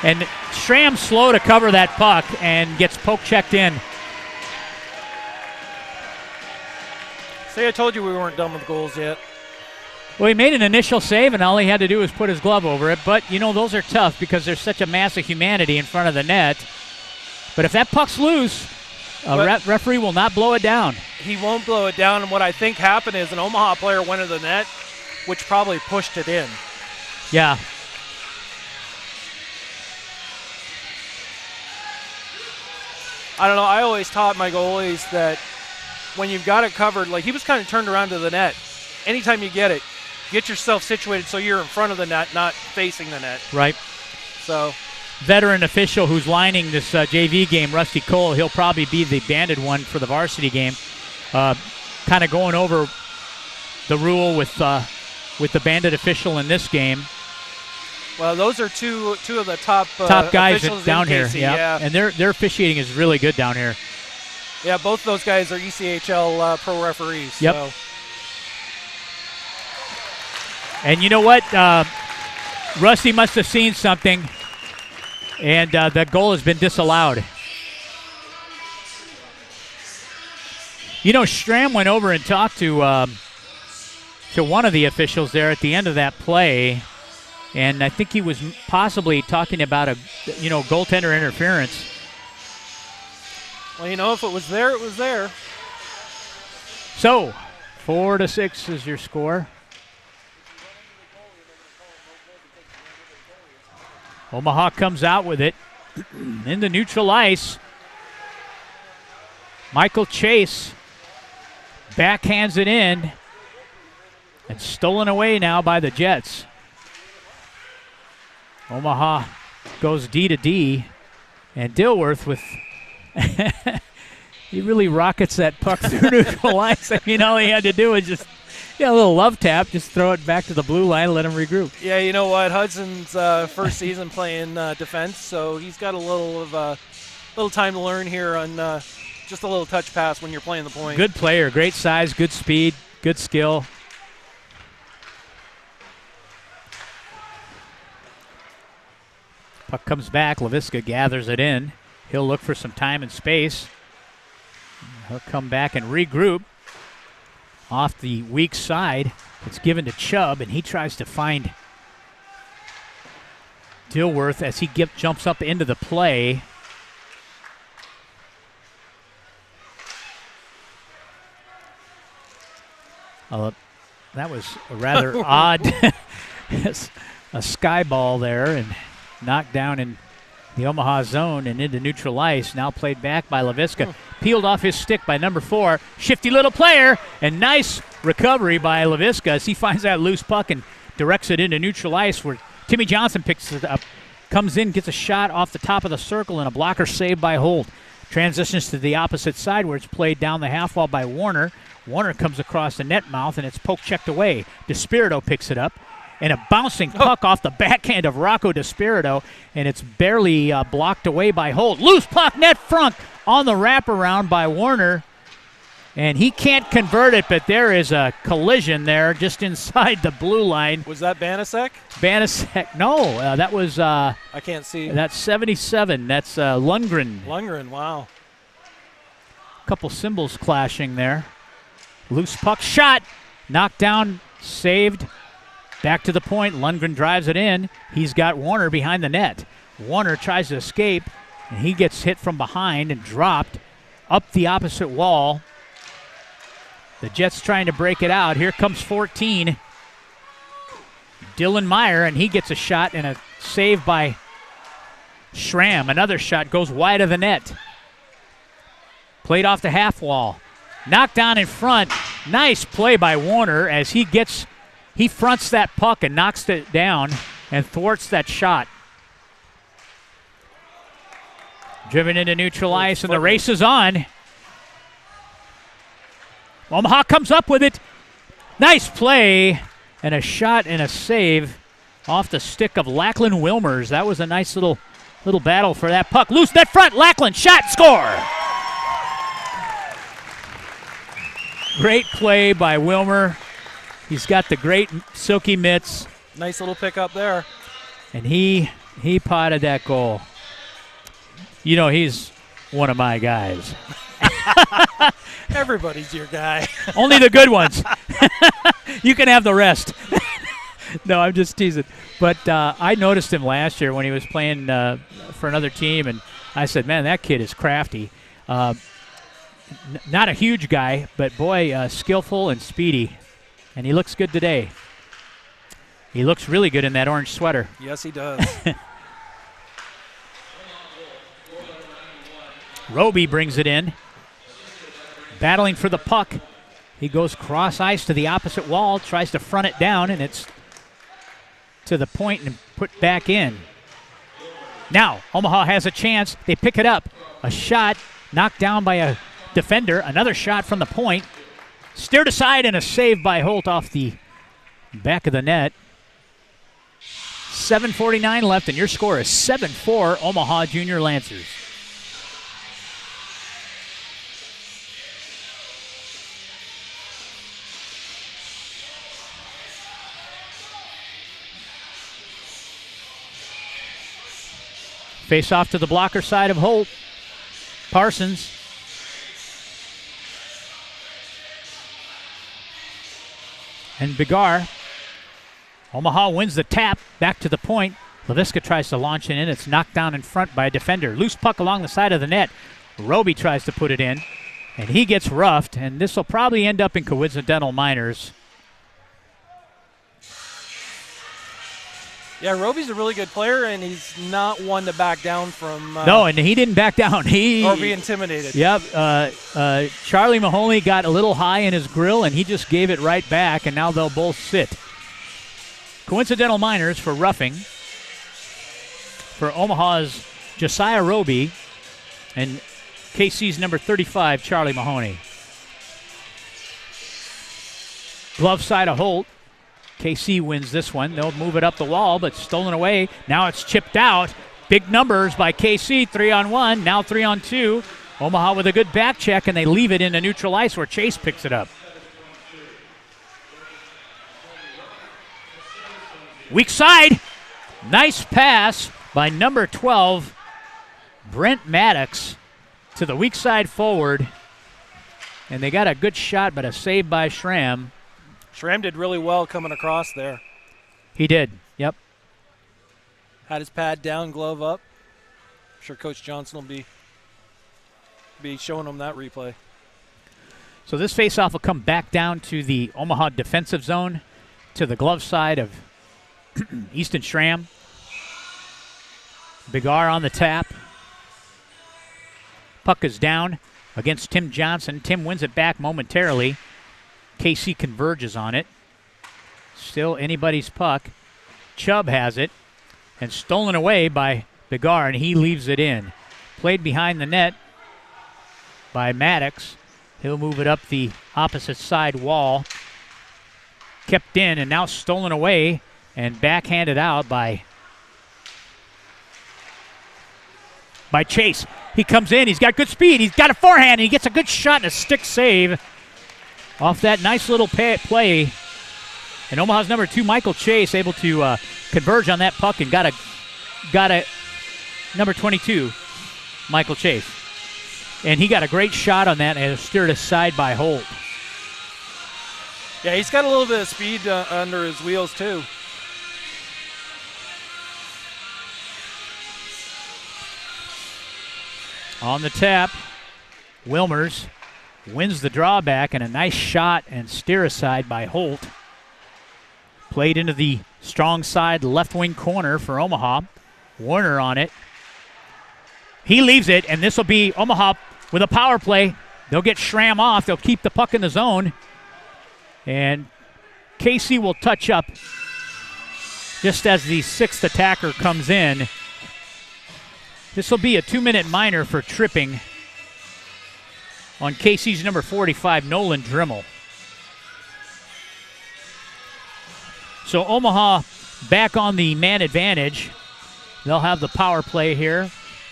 And Schramm's slow to cover that puck and gets poke checked in. See, I told you we weren't done with goals yet. Well, he made an initial save, and all he had to do was put his glove over it. But, those are tough because there's such a mass of humanity in front of the net. But if that puck's loose, referee will not blow it down. He won't blow it down, and what I think happened is an Omaha player went to the net, which probably pushed it in. Yeah. I don't know. I always taught my goalies that when you've got it covered, like he was kind of turned around to the net. Anytime you get it, get yourself situated so you're in front of the net, not facing the net. Right. So, veteran official who's lining this JV game, Rusty Cole, he'll probably be the banded one for the varsity game. Kind of going over the rule with the banded official in this game. Well, those are two of the top guys down here. KC, yeah, and their officiating is really good down here. Yeah, both of those guys are ECHL pro referees. Yep. So. And you know what? Rusty must have seen something, and that goal has been disallowed. Schramm went over and talked to one of the officials there at the end of that play, and I think he was possibly talking about a goaltender interference. Well, if it was there, it was there. So, 4-6 is your score. Omaha comes out with it into neutral ice. Michael Chase backhands it in and stolen away now by the Jets. Omaha goes D to D, and Dilworth with he really rockets that puck through neutral ice. All he had to do was just a little love tap, just throw it back to the blue line, let him regroup. Yeah, you know what? Hudson's first season playing defense, so he's got a little time to learn here on just a little touch pass when you're playing the point. Good player, great size, good speed, good skill. Puck comes back. LaVisca gathers it in. He'll look for some time and space. He'll come back and regroup. Off the weak side, it's given to Chubb, and he tries to find Dilworth as he jumps up into the play. That was a rather odd a sky ball there, and knocked down in the Omaha zone and into neutral ice. Now played back by LaVisca. Peeled off his stick by number 4. Shifty little player, and nice recovery by LaVisca as he finds that loose puck and directs it into neutral ice where Timmy Johnson picks it up, comes in, gets a shot off the top of the circle, and a blocker saved by Holt. Transitions to the opposite side where it's played down the half wall by Warner. Warner comes across the net mouth, and it's poke-checked away. DeSpirito picks it up, and a bouncing puck off the backhand of Rocco DeSpirito, and it's barely blocked away by Holt. Loose puck, net front on the wraparound by Warner, and he can't convert it, but there is a collision there just inside the blue line. Was that Banasek? Banasek, no, that was... I can't see. That's 77. That's Lundgren. Lundgren, wow. Couple cymbals clashing there. Loose puck shot. Knocked down, saved. Back to the point. Lundgren drives it in. He's got Warner behind the net. Warner tries to escape, and he gets hit from behind and dropped up the opposite wall. The Jets trying to break it out. Here comes 14. Dylan Meyer, and he gets a shot and a save by Schramm. Another shot goes wide of the net. Played off the half wall. Knocked down in front. Nice play by Warner as he fronts that puck and knocks it down and thwarts that shot. Driven into neutral ice, and the race is on. Omaha comes up with it. Nice play, and a shot and a save off the stick of Lachlan Wilmers. That was a nice little battle for that puck. Loose net front, Lachlan, shot, score! Great play by Wilmer. He's got the great silky mitts. Nice little pickup there. And he potted that goal. You know, he's one of my guys. Everybody's your guy. Only the good ones. You can have the rest. No, I'm just teasing. But I noticed him last year when he was playing for another team, and I said, man, that kid is crafty. Not a huge guy, but boy, skillful and speedy. And he looks good today. He looks really good in that orange sweater. Yes, he does. Roby brings it in. Battling for the puck. He goes cross ice to the opposite wall, tries to front it down, and it's to the point and put back in. Now, Omaha has a chance. They pick it up. A shot knocked down by a defender. Another shot from the point. Steered aside and a save by Holt off the back of the net. 7:49 left, and your score is 7-4 Omaha Junior Lancers. Face off to the blocker side of Holt. Parsons. And Bigar. Omaha wins the tap. Back to the point. LaVisca tries to launch it in. It's knocked down in front by a defender. Loose puck along the side of the net. Roby tries to put it in. And he gets roughed. And this will probably end up in coincidental minors. Yeah, Roby's a really good player, and he's not one to back down from. No, and he didn't back down. Or be intimidated. Yep. Charlie Mahoney got a little high in his grill, and he just gave it right back, and now they'll both sit. Coincidental minors for roughing. For Omaha's Josiah Roby and KC's number 35, Charlie Mahoney. Glove side of Holt. KC wins this one. They'll move it up the wall, but stolen away. Now it's chipped out. Big numbers by KC, 3-on-1, now 3-on-2. Omaha with a good back check, and they leave it into neutral ice where Chase picks it up. Weak side. Nice pass by number 12, Brent Maddox, to the weak side forward. And they got a good shot, but a save by Schramm. Schramm did really well coming across there. He did, yep. Had his pad down, glove up. I'm sure Coach Johnson will be showing him that replay. So this faceoff will come back down to the Omaha defensive zone, to the glove side of Easton Schramm. Bigar on the tap. Puck is down against Tim Johnson. Tim wins it back momentarily. KC converges on it. Still anybody's puck. Chubb has it. and stolen away by Bigar, and he leaves it in. Played behind the net by Maddox. He'll move it up the opposite side wall. Kept in and now stolen away and backhanded out by Chase. He comes in. He's got good speed. He's got a forehand, and he gets a good shot and a stick save off that nice little play. And Omaha's number 2, Michael Chase, able to converge on that puck and got a number 22, Michael Chase. And he got a great shot on that and steered aside by Holt. Yeah, he's got a little bit of speed under his wheels, too. On the tap, Wilmers wins the drawback, and a nice shot and steer aside by Holt. Played into the strong side left wing corner for Omaha. Warner on it. He leaves it, and this will be Omaha with a power play. They'll get Schramm off. They'll keep the puck in the zone. And Casey will touch up just as the 6th attacker comes in. This will be a 2-minute minor for tripping on Casey's number 45, Nolan Drimmel. So Omaha back on the man advantage. They'll have the power play here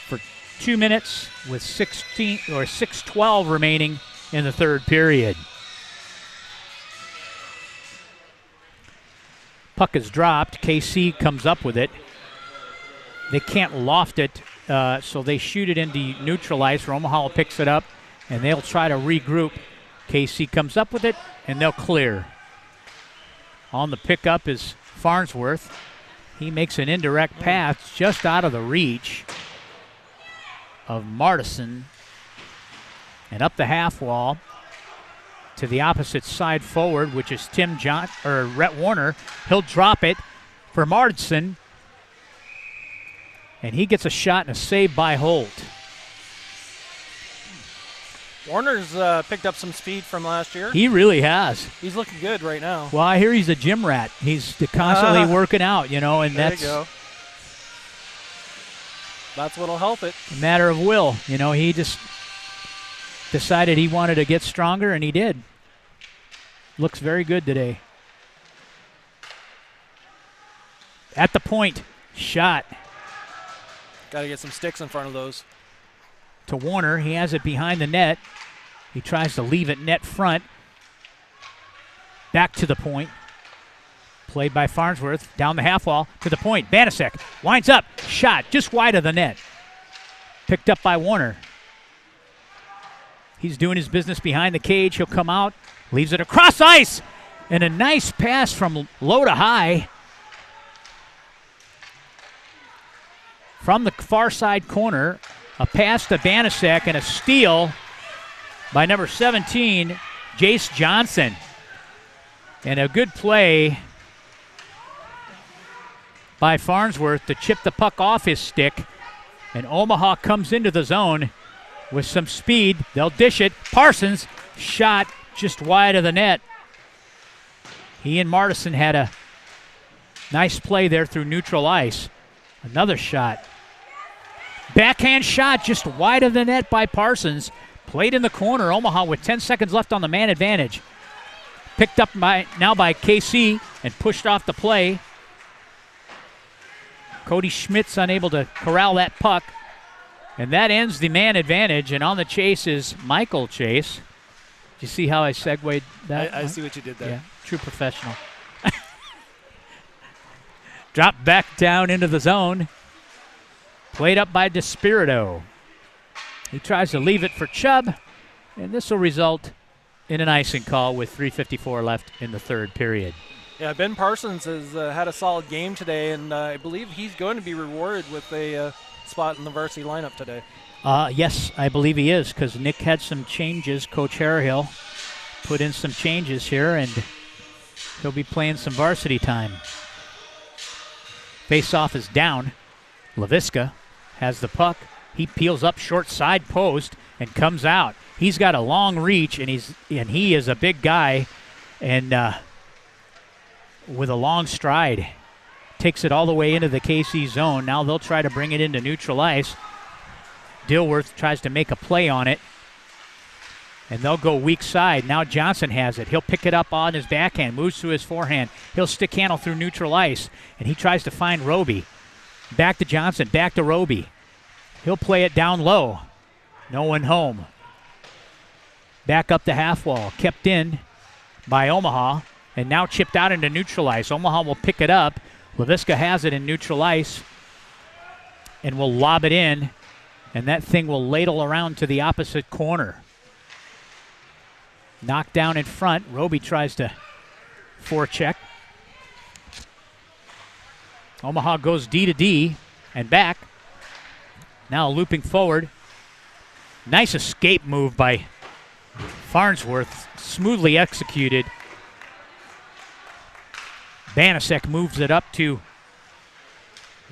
for 2 minutes with 6:12 remaining in the third period. Puck is dropped. KC comes up with it. They can't loft it, so they shoot it into neutral ice. Omaha picks it up, and they'll try to regroup. KC comes up with it, and they'll clear. On the pickup is Farnsworth. He makes an indirect pass just out of the reach of Martison, and up the half wall to the opposite side forward, which is Rhett Warner. He'll drop it for Martison, and he gets a shot and a save by Holt. Warner's picked up some speed from last year. He really has. He's looking good right now. Well, I hear he's a gym rat. He's constantly working out, and there that's you go. That's what'll help it. a matter of will. He just decided he wanted to get stronger, and he did. Looks very good today. At the point, shot Got to get some sticks in front of those. to Warner. He has it behind the net. He tries to leave it net front. Back to the point. Played by Farnsworth. Down the half wall to the point. Banasek winds up. Shot just wide of the net. Picked up by Warner. He's doing his business behind the cage. He'll come out. Leaves it across ice. And a nice pass from low to high. From the far side corner. A pass to Banasek and a steal by number 17, Jace Johnson. And a good play by Farnsworth to chip the puck off his stick. And Omaha comes into the zone with some speed. They'll dish it. Parsons shot just wide of the net. He and Martison had a nice play there through neutral ice. Another shot. Backhand shot just wide of the net by Parsons. Played in the corner. Omaha with 10 seconds left on the man advantage. Picked up now by KC and pushed off the play. Cody Schmidt's unable to corral that puck. And that ends the man advantage. And on the chase is Michael Chase. Did you see how I segued that? I see what you did there. Yeah, true professional. Dropped back down into the zone. Played up by Despirito. He tries to leave it for Chubb, and this will result in an icing call with 3:54 left in the third period. Yeah, Ben Parsons has had a solid game today, and I believe he's going to be rewarded with a spot in the varsity lineup today. Yes, I believe he is, because Nick had some changes. Coach Harehill put in some changes here, and he'll be playing some varsity time. Face-off is down. LaVisca has the puck. He peels up short side post and comes out. He's got a long reach, and he is a big guy, and with a long stride. takes it all the way into the KC zone. Now they'll try to bring it into neutral ice. Dilworth tries to make a play on it. And they'll go weak side. Now Johnson has it. He'll pick it up on his backhand, moves to his forehand. He'll stick handle through neutral ice, and he tries to find Roby. Back to Johnson, back to Roby. He'll play it down low. No one home. Back up the half wall. Kept in by Omaha, and now chipped out into neutral ice. Omaha will pick it up. Laviska has it in neutral ice and will lob it in, and that thing will ladle around to the opposite corner. Knocked down in front. Roby tries to forecheck. Omaha goes D to D and back. Now looping forward. Nice escape move by Farnsworth. Smoothly executed. Banasek moves it up to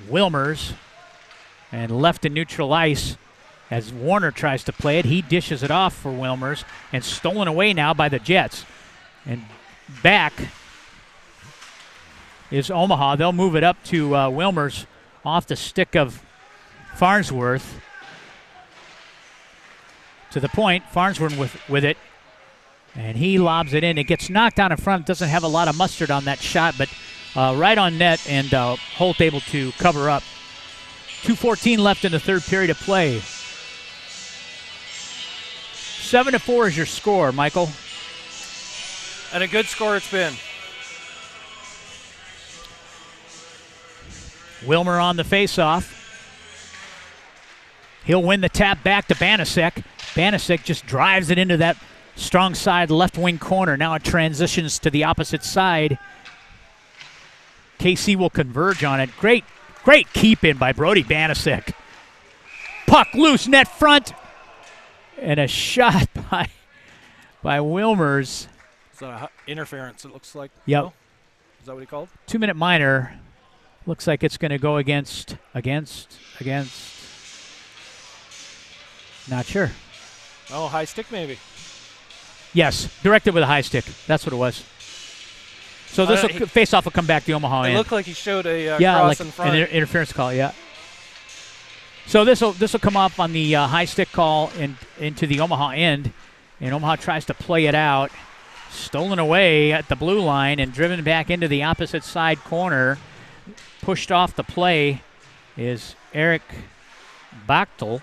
Wilmers and left in neutral ice as Warner tries to play it. He dishes it off for Wilmers and stolen away now by the Jets. And back is Omaha. They'll move it up to Wilmers off the stick of Farnsworth. To the point, Farnsworth with it, and he lobs it in. It gets knocked down in front. Doesn't have a lot of mustard on that shot, but right on net, and Holt able to cover up. 2:14 left in the third period of play. 7-4 is your score, Michael. And a good score it's been. Wilmer on the faceoff. He'll win the tap back to Banasek. Banasek just drives it into that strong side left wing corner. Now it transitions to the opposite side. KC will converge on it. Great keep in by Brody Banasek. Puck loose, net front. And a shot by Wilmers. Is that interference, it looks like? Yep. No? Is that what he called? 2-minute minor. Looks like it's going to go against. Not sure. Oh, high stick maybe. Yes, directed with a high stick. That's what it was. So this face-off will come back to Omaha. It looked like he showed a cross like in front. An interference call, yeah. So this will come up on the high stick call into the Omaha end, and Omaha tries to play it out. Stolen away at the blue line and driven back into the opposite side corner. Pushed off the play is Eric Bachtel.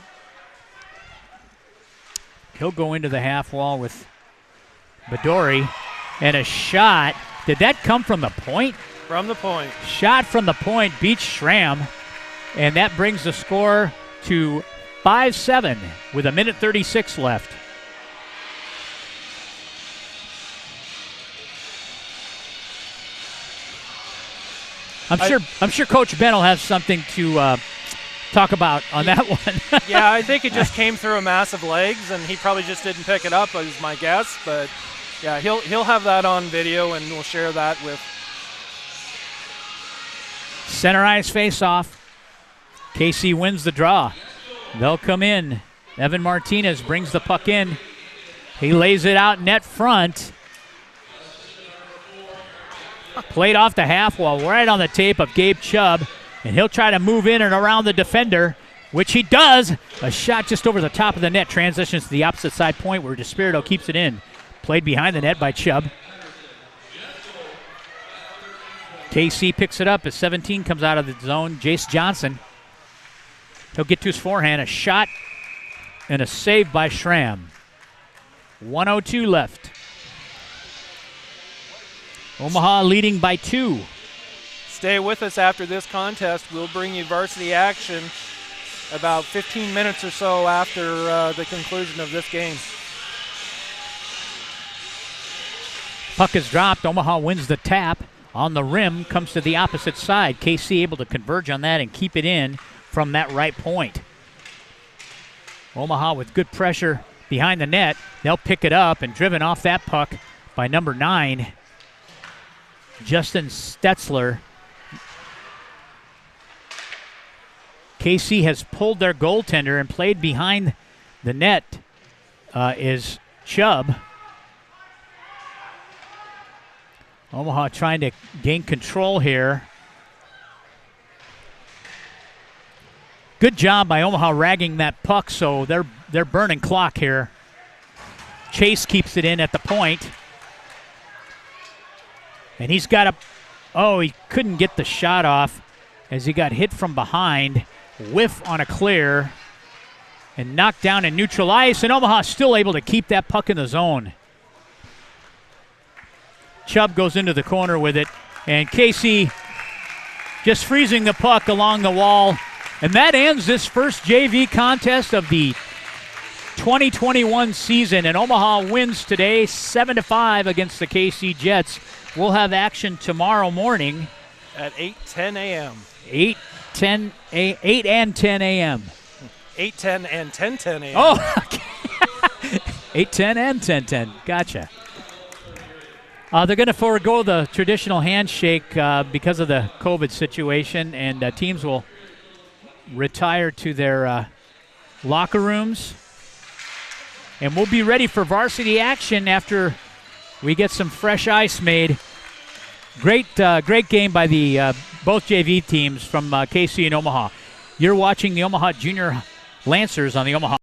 He'll go into the half wall with Badori. And a shot. Did that come from the point? From the point. Shot from the point beats Schramm. And that brings the score to 5-7 with 1:36 left. I'm sure Coach Ben will have something to talk about on that one. Yeah, I think it just came through a massive legs, and he probably just didn't pick it up, is my guess. But yeah, he'll have that on video, and we'll share that with. Center ice face-off. KC wins the draw. They'll come in. Evan Martinez brings the puck in. He lays it out net front. Played off the half wall, right on the tape of Gabe Chubb. And he'll try to move in and around the defender, which he does. A shot just over the top of the net. Transitions to the opposite side point where Despirito keeps it in. Played behind the net by Chubb. KC picks it up as 17 comes out of the zone. Jace Johnson. He'll get to his forehand. A shot and a save by Schramm. 1:02 left. Omaha leading by 2. Stay with us after this contest. We'll bring you varsity action about 15 minutes or so after the conclusion of this game. Puck is dropped. Omaha wins the tap. On the rim, comes to the opposite side. KC able to converge on that and keep it in from that right point. Omaha with good pressure behind the net. They'll pick it up and driven off that puck by number 9, Justin Stetzler. KC has pulled their goaltender and played behind the net is Chubb. Omaha trying to gain control here. Good job by Omaha ragging that puck, so they're burning clock here. Chase keeps it in at the point. And he's got he couldn't get the shot off as he got hit from behind. Whiff on a clear. And knocked down in neutral ice, and Omaha still able to keep that puck in the zone. Chubb goes into the corner with it, and Casey just freezing the puck along the wall. And that ends this first JV contest of the 2021 season, and Omaha wins today 7-5 against the KC Jets. We'll have action tomorrow morning at 8:10 a.m. 8 and 10 a.m. 8:10 and 10:10 a.m. Oh, okay. 8:10 and 10:10. Gotcha. They're going to forego the traditional handshake because of the COVID situation, and teams will retire to their locker rooms. And we'll be ready for varsity action after we get some fresh ice made. Great game by the both JV teams from KC and Omaha. You're watching the Omaha Junior Lancers on the Omaha